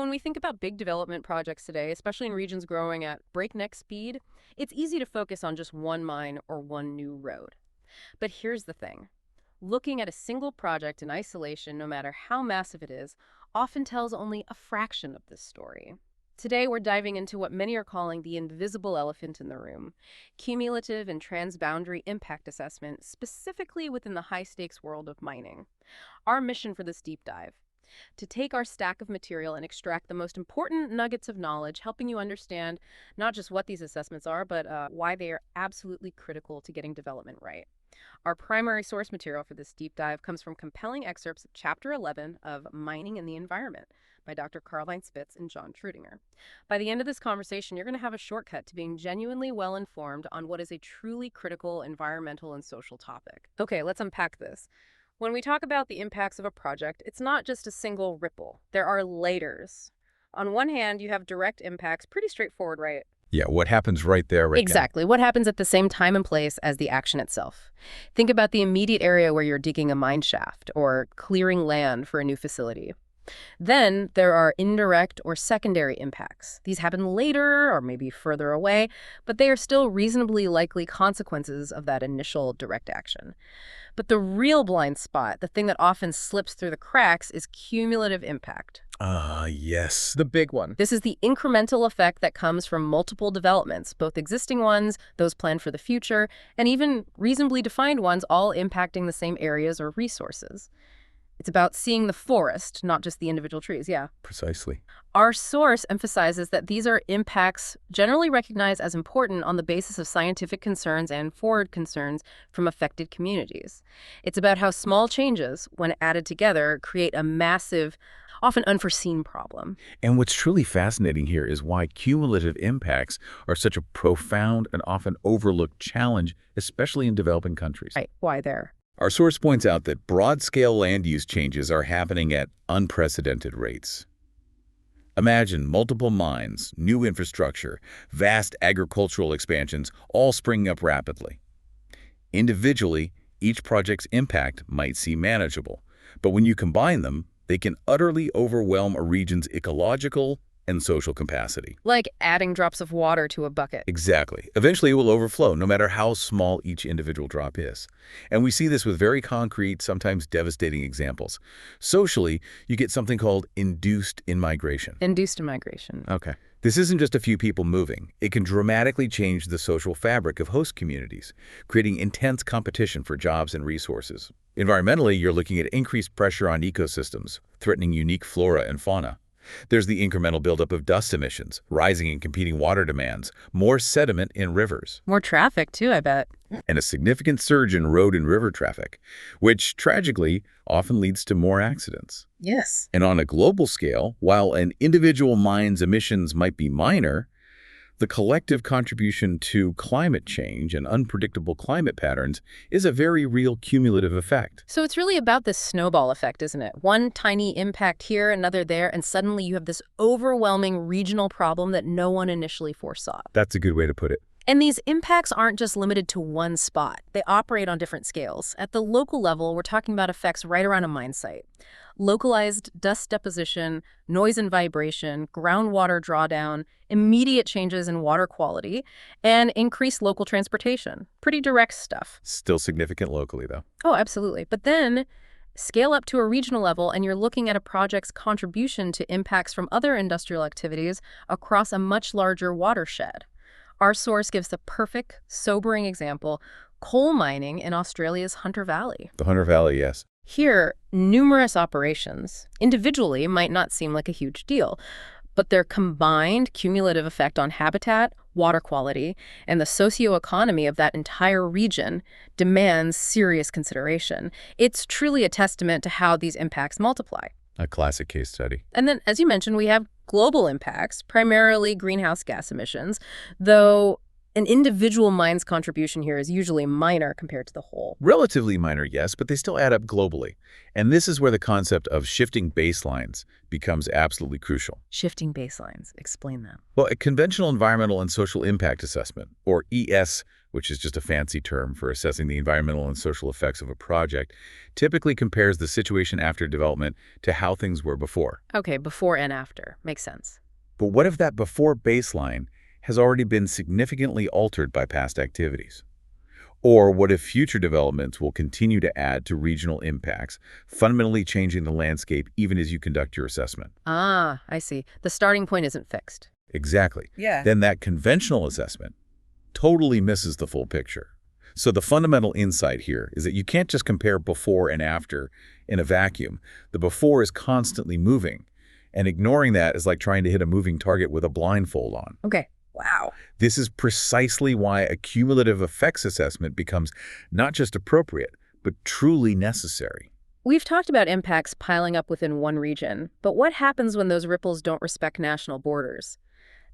when we think about big development projects today, especially in regions growing at breakneck speed, it's easy to focus on just one mine or one new road. But here's the thing. Looking at a single project in isolation, no matter how massive it is, often tells only a fraction of this story. Today, we're diving into what many are calling the invisible elephant in the room, cumulative and transboundary impact assessment, specifically within the high-stakes world of mining. Our mission for this deep dive: to take our stack of material and extract the most important nuggets of knowledge, helping you understand not just what these assessments are, but why they are absolutely critical to getting development right. Our primary source material for this deep dive comes from compelling excerpts of Chapter 11 of Mining and the Environment by Dr. Caroline Spitz and John Trudinger. By the end of this conversation, you're going to have a shortcut to being genuinely well-informed on what is a truly critical environmental and social topic. Okay, let's unpack this. When we talk about the impacts of a project, it's not just a single ripple. There are layers. On one hand, you have direct impacts, pretty straightforward, right? Yeah, what happens right there, right now. Exactly. What happens at the same time and place as the action itself? Think about the immediate area where you're digging a mine shaft or clearing land for a new facility. Then there are indirect or secondary impacts. These happen later or maybe further away, but they are still reasonably likely consequences of that initial direct action. But the real blind spot, the thing that often slips through the cracks, is cumulative impact. Yes, the big one. This is the incremental effect that comes from multiple developments, both existing ones, those planned for the future, and even reasonably defined ones, all impacting the same areas or resources. It's about seeing the forest, not just the individual trees, yeah. Precisely. Our source emphasizes that these are impacts generally recognized as important on the basis of scientific concerns and forward concerns from affected communities. It's about how small changes, when added together, create a massive, often unforeseen problem. And what's truly fascinating here is why cumulative impacts are such a profound and often overlooked challenge, especially in developing countries. Right, why there? Our source points out that broad-scale land use changes are happening at unprecedented rates. Imagine multiple mines, new infrastructure, vast agricultural expansions, all springing up rapidly. Individually, each project's impact might seem manageable, but when you combine them, they can utterly overwhelm a region's ecological and social capacity. Like adding drops of water to a bucket. Exactly. Eventually it will overflow, no matter how small each individual drop is. And we see this with very concrete, sometimes devastating examples. Socially, you get something called induced immigration. Induced immigration. Okay. This isn't just a few people moving. It can dramatically change the social fabric of host communities, creating intense competition for jobs and resources. Environmentally, you're looking at increased pressure on ecosystems, threatening unique flora and fauna. There's the incremental buildup of dust emissions, rising and competing water demands, more sediment in rivers. More traffic, too, I bet. And a significant surge in road and river traffic, which, tragically, often leads to more accidents. Yes. And on a global scale, while an individual mine's emissions might be minor, the collective contribution to climate change and unpredictable climate patterns is a very real cumulative effect. So it's really about this snowball effect, isn't it? One tiny impact here, another there, and suddenly you have this overwhelming regional problem that no one initially foresaw. That's a good way to put it. And these impacts aren't just limited to one spot. They operate on different scales. At the local level, we're talking about effects right around a mine site. Localized dust deposition, noise and vibration, groundwater drawdown, immediate changes in water quality, and increased local transportation. Pretty direct stuff. Still significant locally, though. Oh, absolutely. But then scale up to a regional level, and you're looking at a project's contribution to impacts from other industrial activities across a much larger watershed. Our source gives the perfect, sobering example: coal mining in Australia's Hunter Valley. The Hunter Valley, yes. Here, numerous operations individually might not seem like a huge deal, but their combined cumulative effect on habitat, water quality, and the socioeconomy of that entire region demands serious consideration. It's truly a testament to how these impacts multiply. A classic case study. And then, as you mentioned, we have global impacts, primarily greenhouse gas emissions, though an individual mine's contribution here is usually minor compared to the whole. Relatively minor, yes, but they still add up globally. And this is where the concept of shifting baselines becomes absolutely crucial. Shifting baselines. Explain that. Well, a conventional environmental and social impact assessment, or ES, which is just a fancy term for assessing the environmental and social effects of a project, typically compares the situation after development to how things were before. Okay, before and after. Makes sense. But what if that before baseline has already been significantly altered by past activities? Or what if future developments will continue to add to regional impacts, fundamentally changing the landscape even as you conduct your assessment? Ah, I see. The starting point isn't fixed. Exactly. Yeah. Then that conventional assessment totally misses the full picture. So the fundamental insight here is that you can't just compare before and after in a vacuum. The before is constantly moving, and ignoring that is like trying to hit a moving target with a blindfold on. Okay. Wow. This is precisely why a cumulative effects assessment becomes not just appropriate, but truly necessary. We've talked about impacts piling up within one region, but what happens when those ripples don't respect national borders?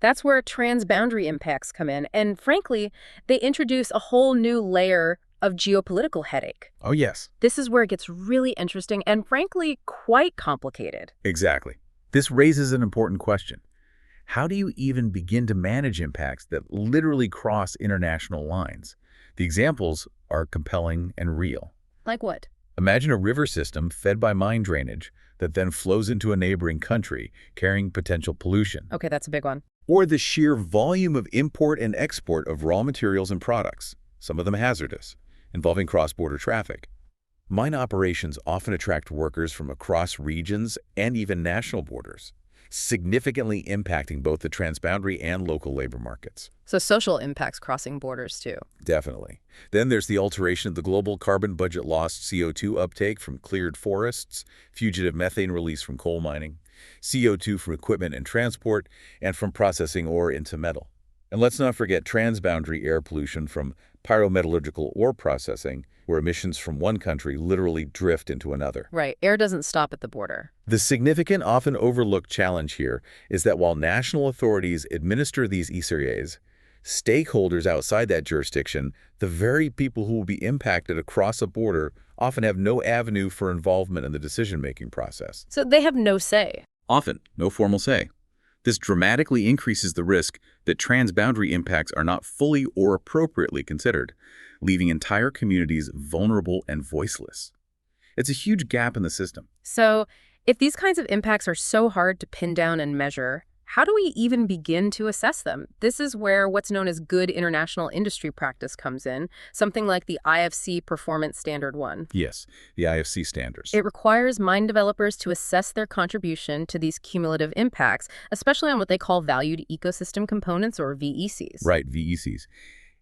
That's where transboundary impacts come in, and frankly, they introduce a whole new layer of geopolitical headache. Oh, yes. This is where it gets really interesting and frankly quite complicated. Exactly. This raises an important question. How do you even begin to manage impacts that literally cross international lines? The examples are compelling and real. Like what? Imagine a river system fed by mine drainage that then flows into a neighboring country, carrying potential pollution. Okay, that's a big one. Or the sheer volume of import and export of raw materials and products, some of them hazardous, involving cross-border traffic. Mine operations often attract workers from across regions and even national borders, significantly impacting both the transboundary and local labor markets. So social impacts crossing borders too. Definitely. Then there's the alteration of the global carbon budget lost CO2 uptake from cleared forests, fugitive methane release from coal mining, CO2 from equipment and transport, and from processing ore into metal. And let's not forget transboundary air pollution from pyrometallurgical ore processing, where emissions from one country literally drift into another. Right, air doesn't stop at the border. The significant, often overlooked challenge here is that while national authorities administer these ECRAs, stakeholders outside that jurisdiction, the very people who will be impacted across a border, often have no avenue for involvement in the decision-making process. So they have no say. Often, no formal say. This dramatically increases the risk that transboundary impacts are not fully or appropriately considered, leaving entire communities vulnerable and voiceless. It's a huge gap in the system. So if these kinds of impacts are so hard to pin down and measure, how do we even begin to assess them? This is where what's known as good international industry practice comes in, something like the IFC Performance Standard 1. Yes, the IFC standards. It requires mine developers to assess their contribution to these cumulative impacts, especially on what they call valued ecosystem components, or VECs. Right, VECs.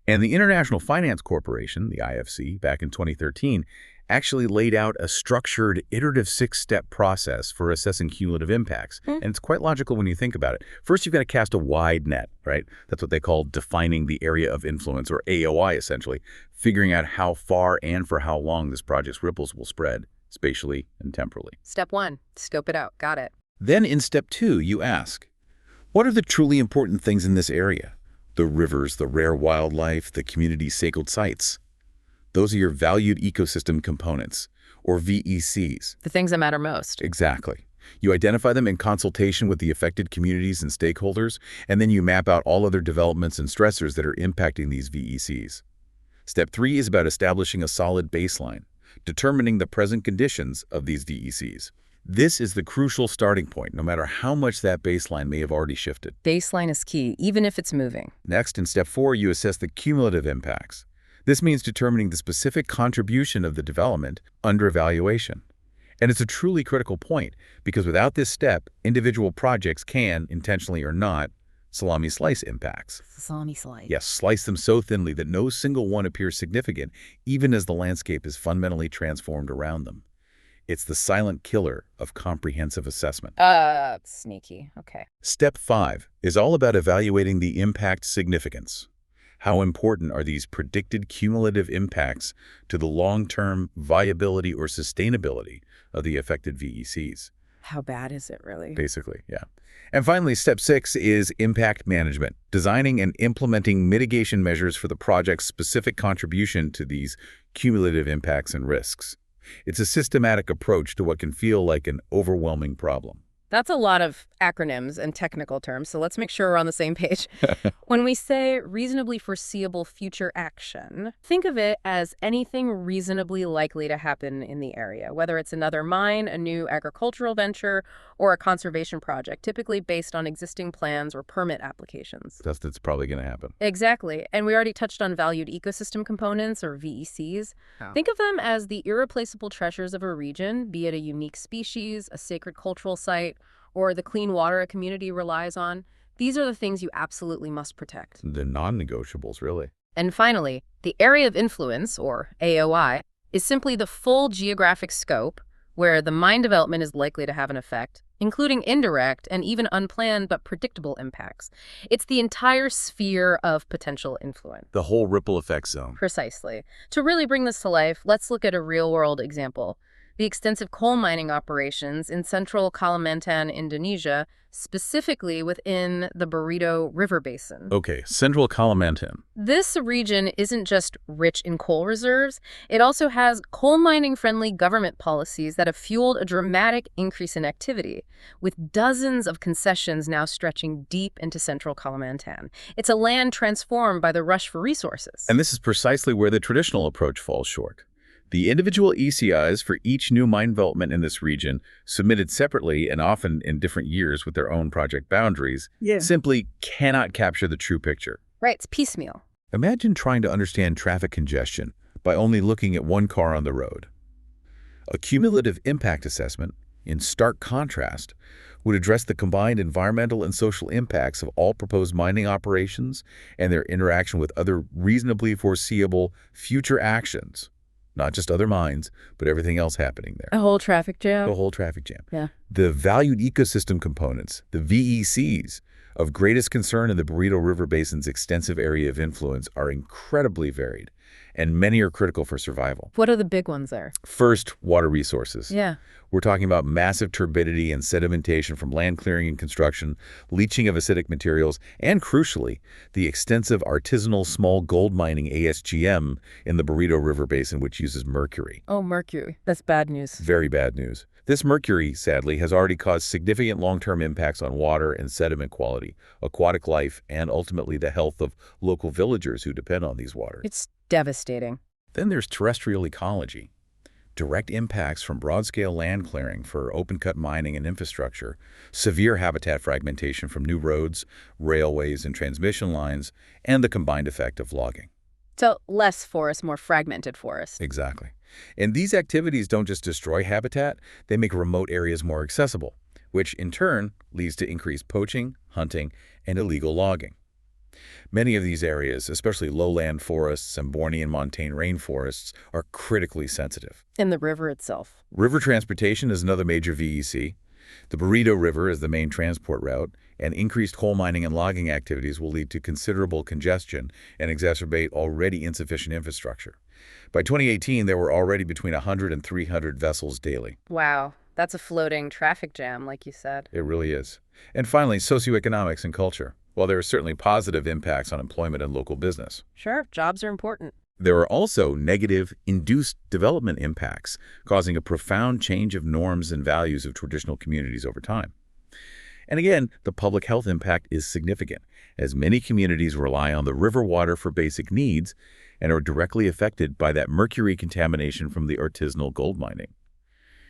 And the International Finance Corporation, the IFC, back in 2013, actually laid out a structured, iterative 6-step process for assessing cumulative impacts. And it's quite logical when you think about it. First, you've got to cast a wide net, right? That's what they call defining the area of influence, or AOI, essentially, figuring out how far and for how long this project's ripples will spread, spatially and temporally. Step 1, scope it out. Got it. Then in step 2, you ask, what are the truly important things in this area? The rivers, the rare wildlife, the community's sacred sites. Those are your valued ecosystem components, or VECs. The things that matter most. Exactly. You identify them in consultation with the affected communities and stakeholders, and then you map out all other developments and stressors that are impacting these VECs. Step 3 is about establishing a solid baseline, determining the present conditions of these VECs. This is the crucial starting point, no matter how much that baseline may have already shifted. Baseline is key, even if it's moving. Next, in step 4, you assess the cumulative impacts. This means determining the specific contribution of the development under evaluation. And it's a truly critical point, because without this step, individual projects can, intentionally or not, salami slice impacts. Salami slice. Yes, slice them so thinly that no single one appears significant, even as the landscape is fundamentally transformed around them. It's the silent killer of comprehensive assessment. Sneaky. Okay. Step 5 is all about evaluating the impact significance. How important are these predicted cumulative impacts to the long-term viability or sustainability of the affected VECs? How bad is it really? Basically, yeah. And finally, step 6 is impact management, designing and implementing mitigation measures for the project's specific contribution to these cumulative impacts and risks. It's a systematic approach to what can feel like an overwhelming problem. That's a lot of acronyms and technical terms, so let's make sure we're on the same page. When we say reasonably foreseeable future action, think of it as anything reasonably likely to happen in the area, whether it's another mine, a new agricultural venture, or a conservation project, typically based on existing plans or permit applications. That's probably going to happen. Exactly. And we already touched on valued ecosystem components, or VECs. Oh. Think of them as the irreplaceable treasures of a region, be it a unique species, a sacred cultural site, or the clean water a community relies on. These are the things you absolutely must protect. The non-negotiables, really. And finally, the area of influence, or AOI, is simply the full geographic scope where the mine development is likely to have an effect, including indirect and even unplanned but predictable impacts. It's the entire sphere of potential influence. The whole ripple effect zone. Precisely. To really bring this to life, let's look at a real-world example. The extensive coal mining operations in central Kalimantan, Indonesia, specifically within the Burrito River Basin. Okay, central Kalimantan. This region isn't just rich in coal reserves, it also has coal mining-friendly government policies that have fueled a dramatic increase in activity, with dozens of concessions now stretching deep into central Kalimantan. It's a land transformed by the rush for resources. And this is precisely where the traditional approach falls short. The individual ECIs for each new mine development in this region, submitted separately and often in different years with their own project boundaries, simply cannot capture the true picture. Right, it's piecemeal. Imagine trying to understand traffic congestion by only looking at one car on the road. A cumulative impact assessment, in stark contrast, would address the combined environmental and social impacts of all proposed mining operations and their interaction with other reasonably foreseeable future actions. Not just other mines, but everything else happening there. A whole traffic jam? The whole traffic jam. Yeah. The valued ecosystem components, the VECs, of greatest concern in the Burrito River Basin's extensive area of influence are incredibly varied, and many are critical for survival. What are the big ones there? First, water resources. Yeah. We're talking about massive turbidity and sedimentation from land clearing and construction, leaching of acidic materials, and crucially, the extensive artisanal small gold mining ASGM in the Burrito River Basin, which uses mercury. Oh, mercury. That's bad news. Very bad news. This mercury, sadly, has already caused significant long-term impacts on water and sediment quality, aquatic life, and ultimately the health of local villagers who depend on these waters. It's devastating. Then there's terrestrial ecology. Direct impacts from broad-scale land clearing for open-cut mining and infrastructure, severe habitat fragmentation from new roads, railways, and transmission lines, and the combined effect of logging. So less forest, more fragmented forest. Exactly. And these activities don't just destroy habitat, they make remote areas more accessible, which in turn leads to increased poaching, hunting, and illegal logging. Many of these areas, especially lowland forests and Bornean montane rainforests, are critically sensitive. And the river itself. River transportation is another major VEC. The Burrito River is the main transport route, and increased coal mining and logging activities will lead to considerable congestion and exacerbate already insufficient infrastructure. By 2018, there were already between 100 and 300 vessels daily. Wow. That's a floating traffic jam, like you said. It really is. And finally, socioeconomics and culture. While there are certainly positive impacts on employment and local business, Sure, jobs are important. there are also negative, induced development impacts, causing a profound change of norms and values of traditional communities over time. And again, the public health impact is significant, as many communities rely on the river water for basic needs and are directly affected by that mercury contamination from the artisanal gold mining.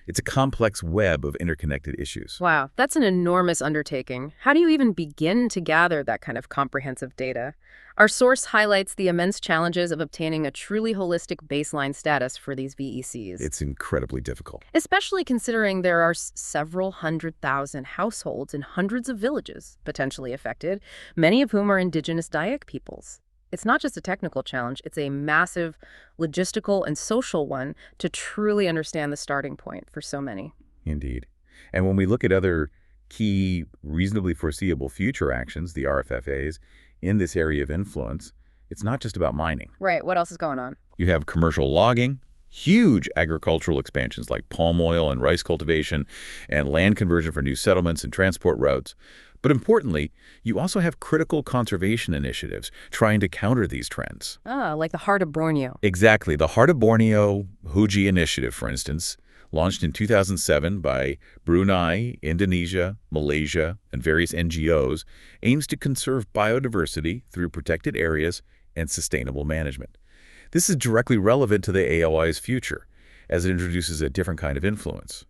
It's a complex web of interconnected issues. Wow, that's an enormous undertaking. How do you even begin to gather that kind of comprehensive data? Our source highlights the immense challenges of obtaining a truly holistic baseline status for these VECs. It's incredibly difficult. Especially considering there are several 100,000 households and hundreds of villages potentially affected, many of whom are indigenous Dayak peoples. It's not just a technical challenge, it's a massive logistical and social one to truly understand the starting point for so many. Indeed. And when we look at other key, reasonably foreseeable future actions, the RFFAs, in this area of influence, it's not just about mining. Right, what else is going on? You have commercial logging, Huge agricultural expansions like palm oil and rice cultivation and land conversion for new settlements and transport routes. But importantly, you also have critical conservation initiatives trying to counter these trends. Ah, like the heart of Borneo. Exactly. The Heart of Borneo Huji Initiative, for instance, launched in 2007 by Brunei, Indonesia, Malaysia, and various NGOs, aims to conserve biodiversity through protected areas and sustainable management. This is directly relevant to the AOI's future, as it introduces a different kind of influence.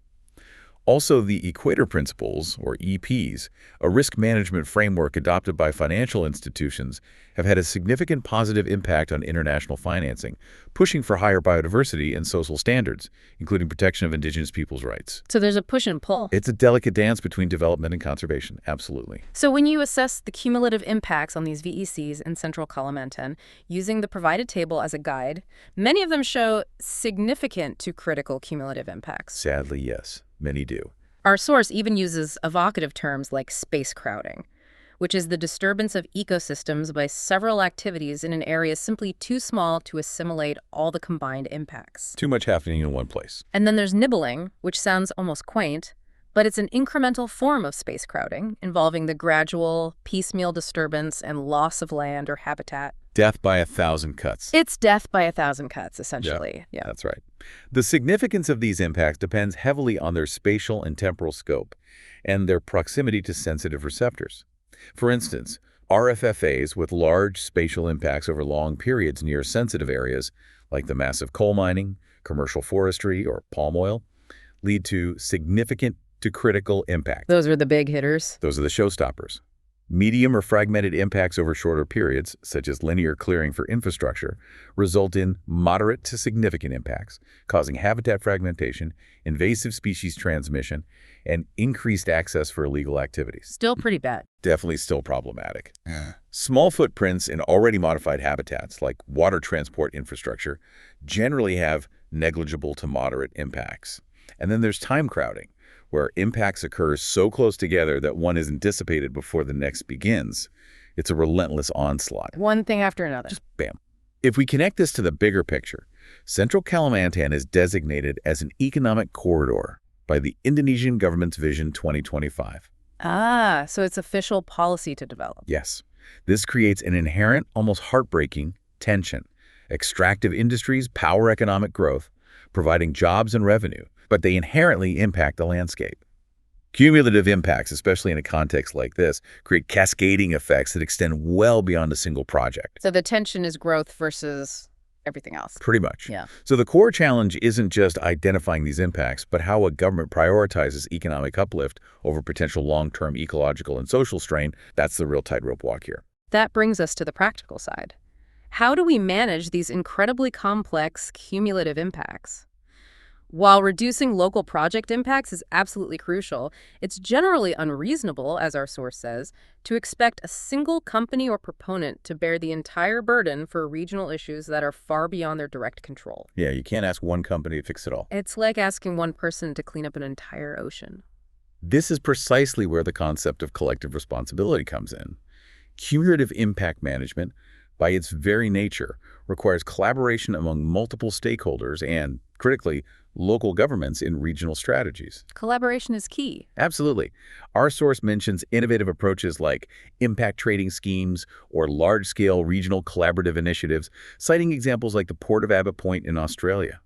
Also, the Equator Principles, or EPs, a risk management framework adopted by financial institutions, have had a significant positive impact on international financing, pushing for higher biodiversity and social standards, including protection of indigenous peoples' rights. So there's a push and pull. It's a delicate dance between development and conservation, absolutely. So when you assess the cumulative impacts on these VECs in central Kalimantan, using the provided table as a guide, many of them show significant to critical cumulative impacts. Sadly, yes. Many do. Our source even uses evocative terms like space crowding, which is the disturbance of ecosystems by several activities in an area simply too small to assimilate all the combined impacts. Too much happening in one place. And then there's nibbling, which sounds almost quaint, but it's an incremental form of space crowding, involving the gradual, piecemeal disturbance and loss of land or habitat. Death by 1,000 cuts. It's death by 1,000 cuts, essentially. Yeah. That's right. The significance of these impacts depends heavily on their spatial and temporal scope and their proximity to sensitive receptors. For instance, RFFAs with large spatial impacts over long periods near sensitive areas, like the massive coal mining, commercial forestry, or palm oil, lead to significant to critical impact. Those are the big hitters. Those are the showstoppers. Medium or fragmented impacts over shorter periods, such as linear clearing for infrastructure, result in moderate to significant impacts, causing habitat fragmentation, invasive species transmission, and increased access for illegal activities. Still pretty bad. Definitely still problematic. Small footprints in already modified habitats, like water transport infrastructure, generally have negligible to moderate impacts. And then there's time crowding, where impacts occur so close together that one isn't dissipated before the next begins. It's a relentless onslaught. One thing after another. Just bam. If we connect this to the bigger picture, Central Kalimantan is designated as an economic corridor by the Indonesian government's Vision 2025. Ah, so it's official policy to develop. Yes. This creates an inherent, almost heartbreaking tension. Extractive industries power economic growth, providing jobs and revenue, but they inherently impact the landscape. Cumulative impacts, especially in a context like this, create cascading effects that extend well beyond a single project. So the tension is growth versus everything else. Pretty much. Yeah. So the core challenge isn't just identifying these impacts, but how a government prioritizes economic uplift over potential long-term ecological and social strain. That's the real tightrope walk here. That brings us to the practical side. How do we manage these incredibly complex cumulative impacts? While reducing local project impacts is absolutely crucial, it's generally unreasonable, as our source says, to expect a single company or proponent to bear the entire burden for regional issues that are far beyond their direct control. Yeah, you can't ask one company to fix it all. It's like asking one person to clean up an entire ocean. This is precisely where the concept of collective responsibility comes in. Cumulative impact management, by its very nature, requires collaboration among multiple stakeholders and, critically, local governments in regional strategies. Collaboration is key. Absolutely. Our source mentions innovative approaches like impact trading schemes or large-scale regional collaborative initiatives, citing examples like the Port of Abbot Point in Australia.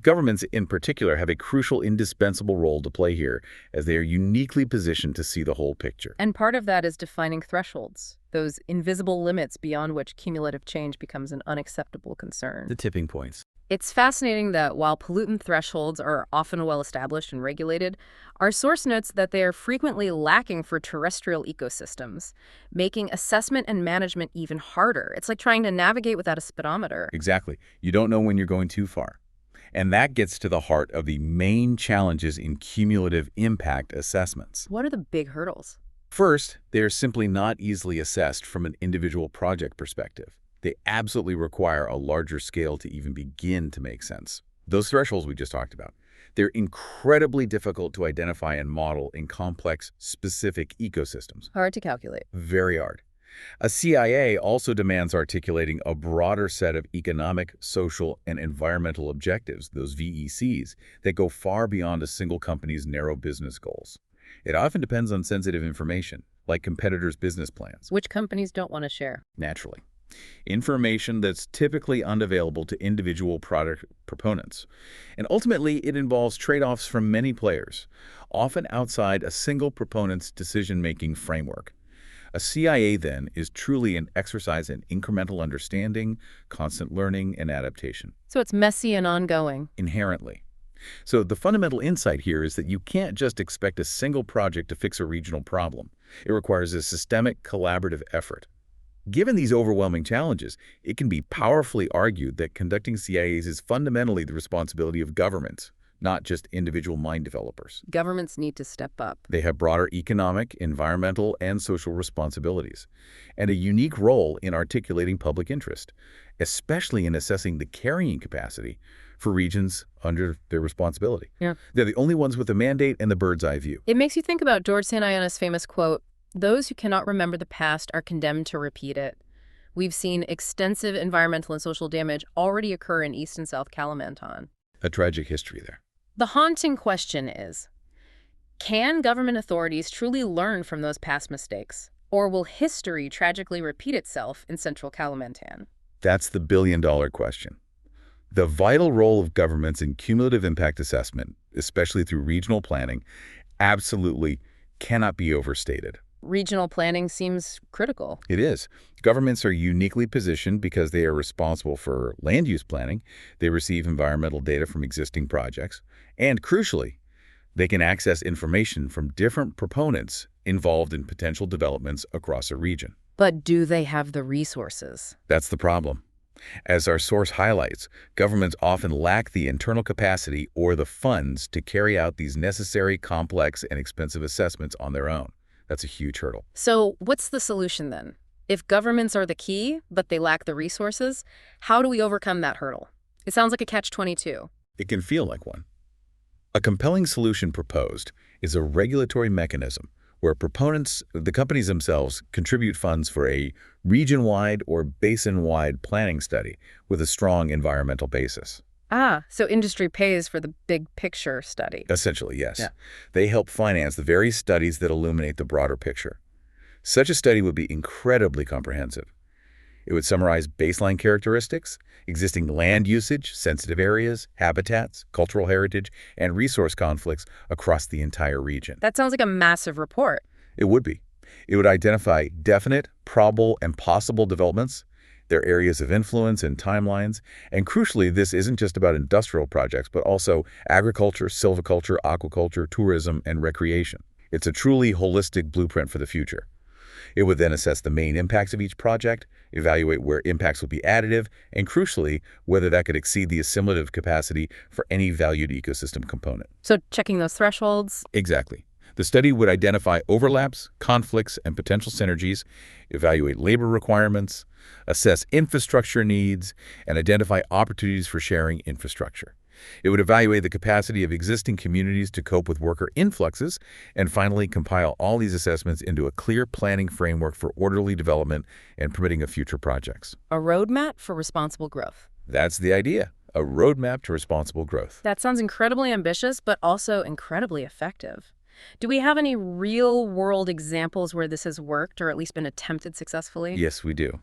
Governments, in particular, have a crucial, indispensable role to play here, as they are uniquely positioned to see the whole picture. And part of that is defining thresholds, those invisible limits beyond which cumulative change becomes an unacceptable concern. The tipping points. It's fascinating that while pollutant thresholds are often well established and regulated, our source notes that they are frequently lacking for terrestrial ecosystems, making assessment and management even harder. It's like trying to navigate without a speedometer. Exactly. You don't know when you're going too far. And that gets to the heart of the main challenges in cumulative impact assessments. What are the big hurdles? First, they are simply not easily assessed from an individual project perspective. They absolutely require a larger scale to even begin to make sense. Those thresholds we just talked about, they're incredibly difficult to identify and model in complex, specific ecosystems. Hard to calculate. Very hard. A CIA also demands articulating a broader set of economic, social, and environmental objectives, those VECs, that go far beyond a single company's narrow business goals. It often depends on sensitive information, like competitors' business plans, Which companies don't want to share? naturally. Information that's typically unavailable to individual product proponents. And ultimately, it involves trade-offs from many players, often outside a single proponent's decision-making framework. A CIA, then, is truly an exercise in incremental understanding, constant learning, and adaptation, So it's messy and ongoing. inherently. So the fundamental insight here is that you can't just expect a single project to fix a regional problem. It requires a systemic, collaborative effort. Given these overwhelming challenges, it can be powerfully argued that conducting CIAs is fundamentally the responsibility of governments, not just individual mine developers. Governments need to step up. They have broader economic, environmental, and social responsibilities, and a unique role in articulating public interest, especially in assessing the carrying capacity for regions under their responsibility. Yeah. They're the only ones with the mandate and the bird's eye view. It makes you think about George Santayana's famous quote, "Those who cannot remember the past are condemned to repeat it." We've seen extensive environmental and social damage already occur in East and South Kalimantan. A tragic history there. The haunting question is, can government authorities truly learn from those past mistakes? Or will history tragically repeat itself in central Kalimantan? That's the billion-dollar question. The vital role of governments in cumulative impact assessment, especially through regional planning, absolutely cannot be overstated. Regional planning seems critical. It is. Governments are uniquely positioned because they are responsible for land use planning, they receive environmental data from existing projects, and crucially, they can access information from different proponents involved in potential developments across a region. But do they have the resources? That's the problem. As our source highlights, governments often lack the internal capacity or the funds to carry out these necessary, complex, and expensive assessments on their own. That's a huge hurdle. So what's the solution then? If governments are the key, but they lack the resources, how do we overcome that hurdle? It sounds like a catch-22. It can feel like one. A compelling solution proposed is a regulatory mechanism where proponents, the companies themselves, contribute funds for a region-wide or basin-wide planning study with a strong environmental basis. Ah, so industry pays for the big picture study. Essentially, yes. Yeah. They help finance the very studies that illuminate the broader picture. Such a study would be incredibly comprehensive. It would summarize baseline characteristics, existing land usage, sensitive areas, habitats, cultural heritage, and resource conflicts across the entire region. That sounds like a massive report. It would be. It would identify definite, probable, and possible developments, their areas of influence and timelines, and crucially, this isn't just about industrial projects, but also agriculture, silviculture, aquaculture, tourism, and recreation. It's a truly holistic blueprint for the future. It would then assess the main impacts of each project, evaluate where impacts will be additive, and crucially, whether that could exceed the assimilative capacity for any valued ecosystem component. So checking those thresholds. Exactly. The study would identify overlaps, conflicts, and potential synergies, evaluate labor requirements, assess infrastructure needs, and identify opportunities for sharing infrastructure. It would evaluate the capacity of existing communities to cope with worker influxes, and finally compile all these assessments into a clear planning framework for orderly development and permitting of future projects. A roadmap for responsible growth. That's the idea, a roadmap to responsible growth. That sounds incredibly ambitious, but also incredibly effective. Do we have any real-world examples where this has worked or at least been attempted successfully? Yes, we do.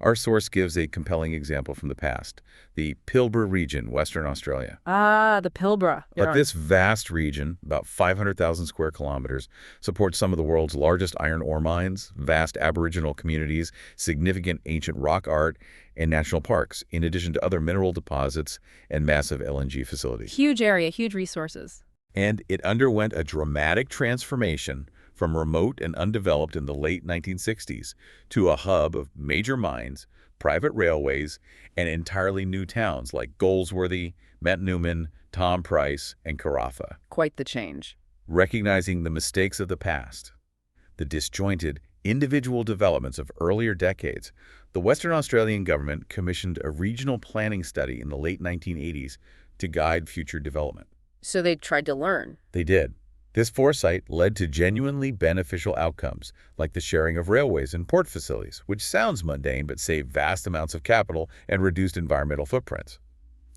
Our source gives a compelling example from the past, the Pilbara region, Western Australia. Ah, the Pilbara. But this vast region, about 500,000 square kilometers, supports some of the world's largest iron ore mines, vast Aboriginal communities, significant ancient rock art, and national parks, in addition to other mineral deposits and massive LNG facilities. Huge area, huge resources. And it underwent a dramatic transformation from remote and undeveloped in the late 1960s to a hub of major mines, private railways, and entirely new towns like Goldsworthy, Mount Newman, Tom Price, and Carafa. Quite the change. Recognizing the mistakes of the past, the disjointed, individual developments of earlier decades, the Western Australian government commissioned a regional planning study in the late 1980s to guide future development. So they tried to learn. They did. This foresight led to genuinely beneficial outcomes, like the sharing of railways and port facilities, which sounds mundane but saved vast amounts of capital and reduced environmental footprints.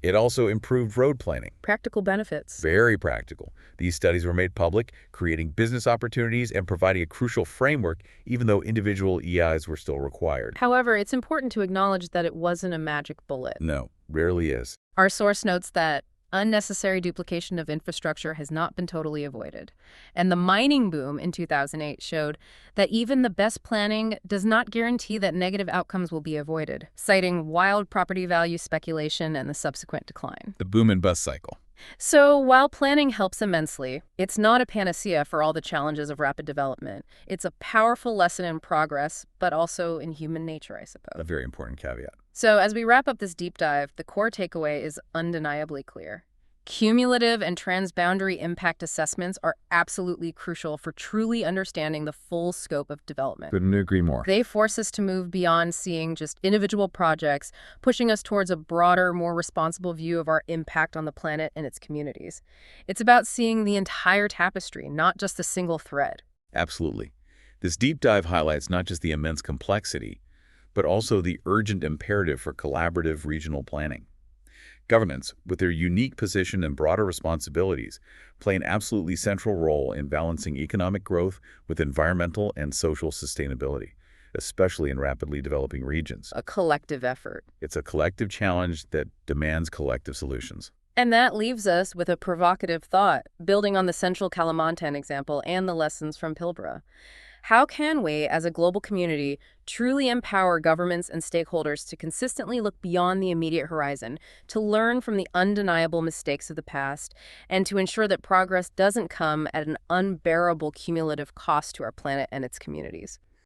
It also improved road planning. Practical benefits. Very practical. These studies were made public, creating business opportunities and providing a crucial framework, even though individual EIs were still required. However, it's important to acknowledge that it wasn't a magic bullet. No, rarely is. Our source notes that unnecessary duplication of infrastructure has not been totally avoided. And the mining boom in 2008 showed that even the best planning does not guarantee that negative outcomes will be avoided, citing wild property value speculation and the subsequent decline. The boom and bust cycle. So while planning helps immensely, it's not a panacea for all the challenges of rapid development. It's a powerful lesson in progress, but also in human nature, I suppose. A very important caveat. So as we wrap up this deep dive, the core takeaway is undeniably clear. Cumulative and transboundary impact assessments are absolutely crucial for truly understanding the full scope of development. Couldn't agree more. They force us to move beyond seeing just individual projects, pushing us towards a broader, more responsible view of our impact on the planet and its communities. It's about seeing the entire tapestry, not just a single thread. Absolutely. This deep dive highlights not just the immense complexity, but also the urgent imperative for collaborative regional planning. Governments, with their unique position and broader responsibilities, play an absolutely central role in balancing economic growth with environmental and social sustainability, especially in rapidly developing regions. A collective effort. It's a collective challenge that demands collective solutions. And that leaves us with a provocative thought, building on the central Kalimantan example and the lessons from Pilbara. How can we, as a global community, truly empower governments and stakeholders to consistently look beyond the immediate horizon, to learn from the undeniable mistakes of the past, and to ensure that progress doesn't come at an unbearable cumulative cost to our planet and its communities?